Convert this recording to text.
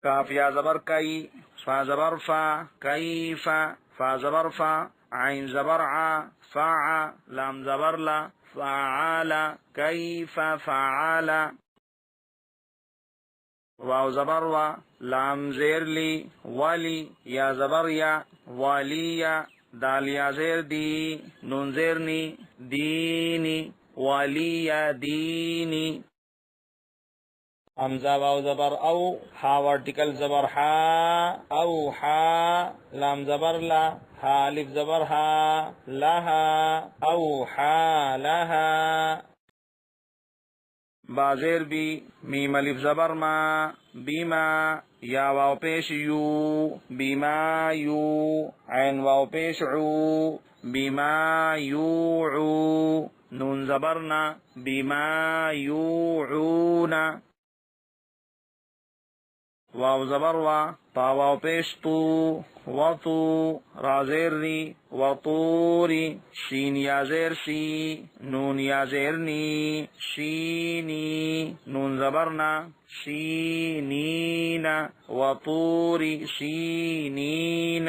کاف یا زبر کئی، فا زبر فا، کیف، فا زبر فا، عین زبر ع، فع، لام زبر لا، فعال، کیف فعال، واو زبر وا، لام زیر لی، ولی، یا زبر یا، والی، دال یا زیر دی، نون زیر نی، دینی، والی دینی، حمزہ واو زبر او، ہا ورٹیکل زبر ہا، او ہا، لام زبر لا، ہا الف زبر ہا، لہا، او ہا لہا، بازیر بی، میم الف زبر ما، بیما، یا واو پیش یو، بیما یو، عین واو پیش عو، بیما یوعو، نون زبرنا، بیما یوعونا، واو زبر وا، تا واو پیش تو، وطو، را زیر ری، وطوری، شین یا زیر سی، نون یا زیر نی، شینی، نون زبرنا، شینین، وطوری سینین،